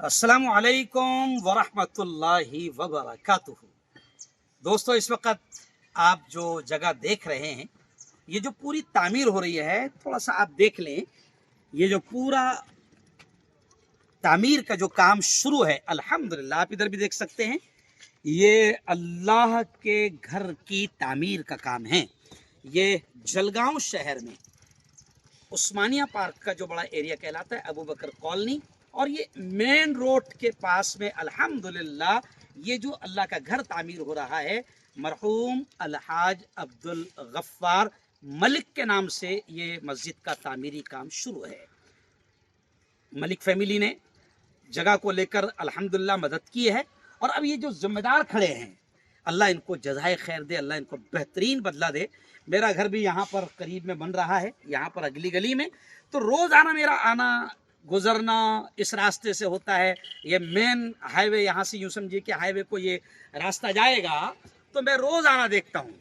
अस्सलामु अलैकुम वरहमतुल्लाहि वबरकातुहू। दोस्तों, इस वक्त आप जो जगह देख रहे हैं, ये जो पूरी तामीर हो रही है, थोड़ा सा आप देख लें। ये जो पूरा तामीर का जो काम शुरू है, अल्हम्दुलिल्लाह, आप इधर भी देख सकते हैं। ये अल्लाह के घर की तामीर का काम है। ये जलगांव शहर में उस्मानिया पार्क का जो बड़ा एरिया कहलाता है, अबू बकर कॉलोनी, और ये मेन रोड के पास में अल्हम्दुलिल्लाह ये जो अल्लाह का घर तामीर हो रहा है, मरहूम अलहाज अब्दुल गफ्फार मलिक के नाम से ये मस्जिद का तामीरी काम शुरू है। मलिक फैमिली ने जगह को लेकर अल्हम्दुलिल्लाह मदद की है, और अब ये जो जिम्मेदार खड़े हैं, अल्लाह इनको जज़ाए खैर दे, अल्लाह इनको बेहतरीन बदला दे। मेरा घर भी यहाँ पर करीब में बन रहा है, यहाँ पर अगली गली में, तो रोज़ाना मेरा आना गुजरना इस रास्ते से होता है। ये मेन हाईवे, यहाँ से यूँ समझिए कि हाईवे को ये रास्ता जाएगा, तो मैं रोज़ आना देखता हूँ।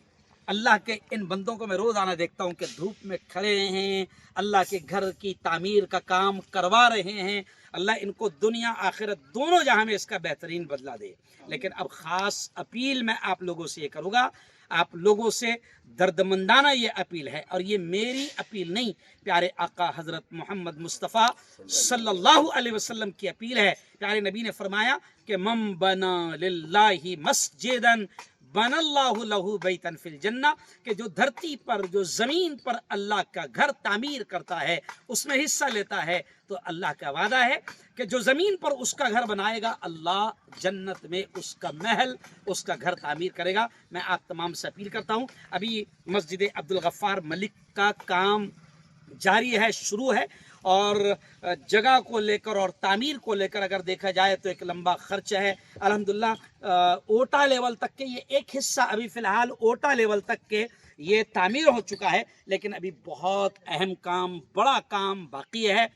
अल्लाह के इन बंदों को मैं रोज़ आना देखता हूँ कि धूप में खड़े हैं, अल्लाह के घर की तामीर का काम करवा रहे हैं। अल्लाह इनको दुनिया आखिरत दोनों जहां में इसका बेहतरीन बदला दे। लेकिन अब ख़ास अपील मैं आप लोगों से ये करूँगा, आप लोगों से दर्दमंदाना ये अपील है, और ये मेरी अपील नहीं, प्यारे आका हज़रत मोहम्मद मुस्तफ़ा सल्लल्लाहु अलैहि वसल्लम की अपील है। प्यारे नबी ने फरमाया कि मम बना लिल्लाहि मस्जिदन बनल्लाहु लहू बैतन फिल जन्ना, कि जो धरती पर, जो ज़मीन पर अल्लाह का घर तामीर करता है, उसमें हिस्सा लेता है, तो अल्लाह का वादा है कि जो ज़मीन पर उसका घर बनाएगा, अल्लाह जन्नत में उसका महल, उसका घर तामीर करेगा। मैं आप तमाम से अपील करता हूँ, अभी मस्जिद अब्दुल गफ्फार मलिक का काम जारी है, शुरू है, और जगह को लेकर और तामीर को लेकर अगर देखा जाए तो एक लंबा खर्च है। अल्हम्दुलिल्लाह ओटा लेवल तक के ये एक हिस्सा, अभी फ़िलहाल ओटा लेवल तक के ये तामीर हो चुका है, लेकिन अभी बहुत अहम काम, बड़ा काम बाकी है।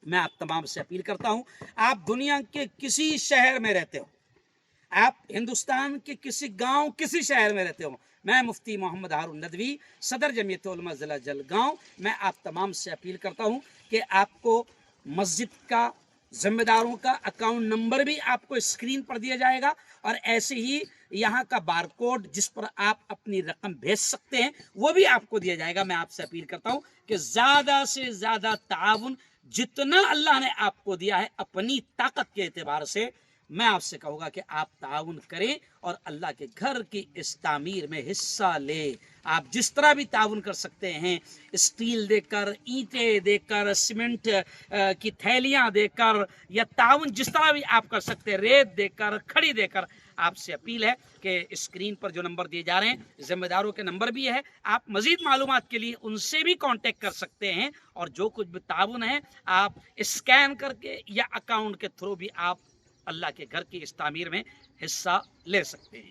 मैं आप तमाम से अपील करता हूँ, आप दुनिया के किसी शहर में रहते हो, आप हिंदुस्तान के किसी गांव, किसी शहर में रहते हो, मैं मुफ्ती मोहम्मद हारून नदवी, सदर जमीयत उलमा ज़िला जलगांव, मैं आप तमाम से अपील करता हूं कि आपको मस्जिद का जिम्मेदारों का अकाउंट नंबर भी आपको स्क्रीन पर दिया जाएगा, और ऐसे ही यहाँ का बारकोड जिस पर आप अपनी रकम भेज सकते हैं, वो भी आपको दिया जाएगा। मैं आपसे अपील करता हूँ कि ज़्यादा से ज़्यादा ताउन जितना अल्लाह ने आपको दिया है अपनी ताकत के एतबार से, मैं आपसे कहूँगा कि आप ताउन करें और अल्लाह के घर की इस तामीर में हिस्सा लें। आप जिस तरह भी ताउन कर सकते हैं, स्टील देकर, ईंटें देकर, सीमेंट की थैलियाँ देकर, या ताउन जिस तरह भी आप कर सकते हैं, रेत देकर, खड़ी देकर, आपसे अपील है कि स्क्रीन पर जो नंबर दिए जा रहे हैं, जिम्मेदारों के नंबर भी है, आप मज़ीद मालूमात के लिए उनसे भी कांटेक्ट कर सकते हैं, और जो कुछ भी ताउन है आप स्कैन करके या अकाउंट के थ्रू भी आप अल्लाह के घर की इस तामीर में हिस्सा ले सकते हैं।